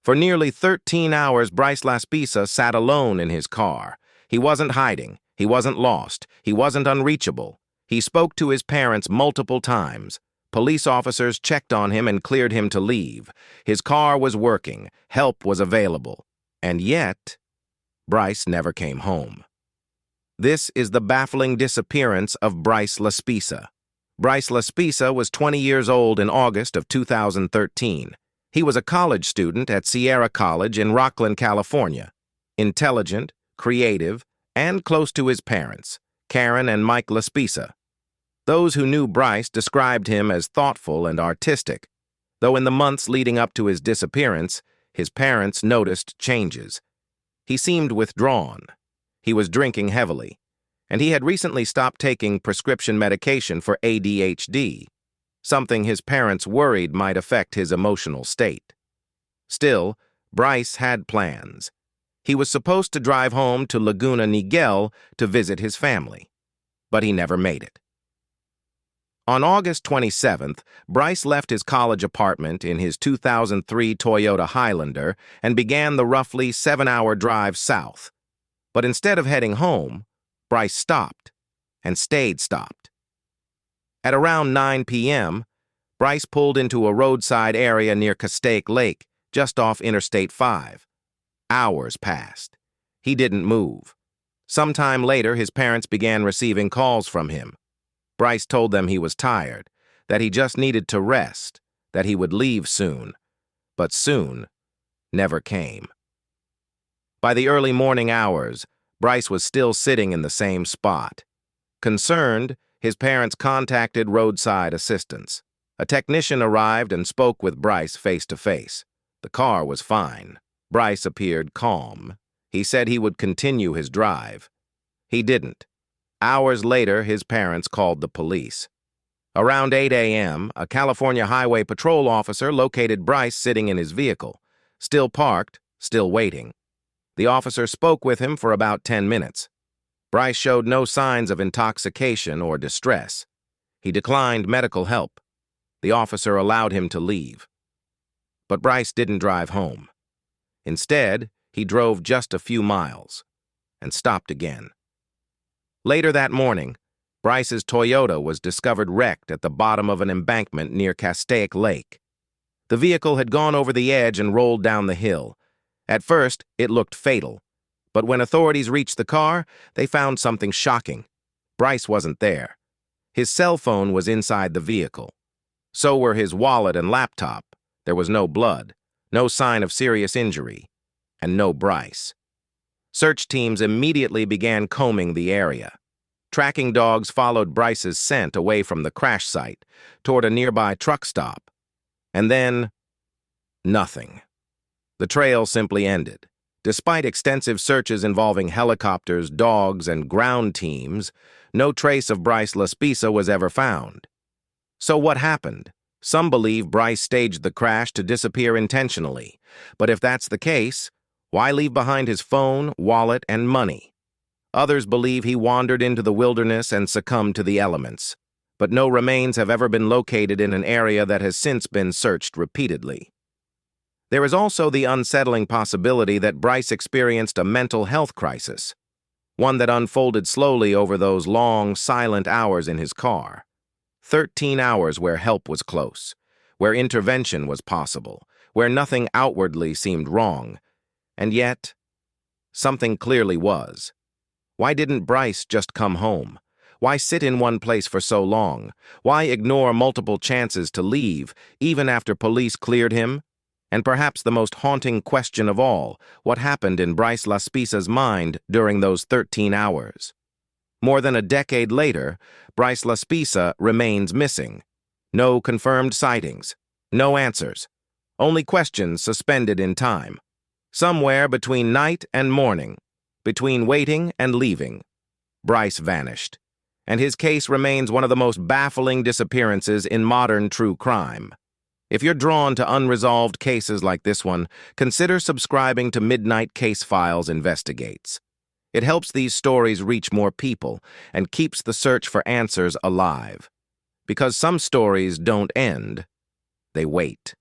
For nearly 13 hours, Bryce Laspisa sat alone in his car. He wasn't hiding. He wasn't lost. He wasn't unreachable. He spoke to his parents multiple times. Police officers checked on him and cleared him to leave. His car was working. Help was available. And yet, Bryce never came home. This is the baffling disappearance of Bryce Laspisa. Bryce Laspisa was 20 years old in August of 2013. He was a college student at Sierra College in Rocklin, California. Intelligent, creative, and close to his parents, Karen and Mike Laspisa. Those who knew Bryce described him as thoughtful and artistic, though in the months leading up to his disappearance, his parents noticed changes. He seemed withdrawn. He was drinking heavily, and he had recently stopped taking prescription medication for ADHD, something his parents worried might affect his emotional state. Still, Bryce had plans. He was supposed to drive home to Laguna Niguel to visit his family, but he never made it. On August 27th, Bryce left his college apartment in his 2003 Toyota Highlander and began the roughly 7-hour drive south. But instead of heading home, Bryce stopped and stayed stopped. At around 9 p.m., Bryce pulled into a roadside area near Castaic Lake, just off Interstate 5. Hours passed. He didn't move. Sometime later, his parents began receiving calls from him. Bryce told them he was tired, that he just needed to rest, that he would leave soon. But soon never came. By the early morning hours, Bryce was still sitting in the same spot. Concerned, his parents contacted roadside assistance. A technician arrived and spoke with Bryce face-to-face. The car was fine. Bryce appeared calm. He said he would continue his drive. He didn't. Hours later, his parents called the police. Around 8 a.m., a California Highway Patrol officer located Bryce sitting in his vehicle, still parked, still waiting. The officer spoke with him for about 10 minutes. Bryce showed no signs of intoxication or distress. He declined medical help. The officer allowed him to leave. But Bryce didn't drive home. Instead, he drove just a few miles and stopped again. Later that morning, Bryce's Toyota was discovered wrecked at the bottom of an embankment near Castaic Lake. The vehicle had gone over the edge and rolled down the hill. At first, it looked fatal, but when authorities reached the car, they found something shocking. Bryce wasn't there. His cell phone was inside the vehicle. So were his wallet and laptop. There was no blood, no sign of serious injury, and no Bryce. Search teams immediately began combing the area. Tracking dogs followed Bryce's scent away from the crash site, toward a nearby truck stop. And then, nothing. The trail simply ended. Despite extensive searches involving helicopters, dogs, and ground teams, no trace of Bryce Laspisa was ever found. So what happened? Some believe Bryce staged the crash to disappear intentionally. But if that's the case, why leave behind his phone, wallet, and money? Others believe he wandered into the wilderness and succumbed to the elements. But no remains have ever been located in an area that has since been searched repeatedly. There is also the unsettling possibility that Bryce experienced a mental health crisis, one that unfolded slowly over those long, silent hours in his car. 13 hours where help was close, where intervention was possible, where nothing outwardly seemed wrong. And yet, something clearly was. Why didn't Bryce just come home? Why sit in one place for so long? Why ignore multiple chances to leave, even after police cleared him? And perhaps the most haunting question of all, what happened in Bryce Laspisa's mind during those 13 hours? More than a decade later, Bryce Laspisa remains missing. No confirmed sightings, no answers, only questions suspended in time. Somewhere between night and morning, between waiting and leaving, Bryce vanished, and his case remains one of the most baffling disappearances in modern true crime. If you're drawn to unresolved cases like this one, consider subscribing to Midnight Case Files Investigates. It helps these stories reach more people and keeps the search for answers alive. Because some stories don't end, they wait.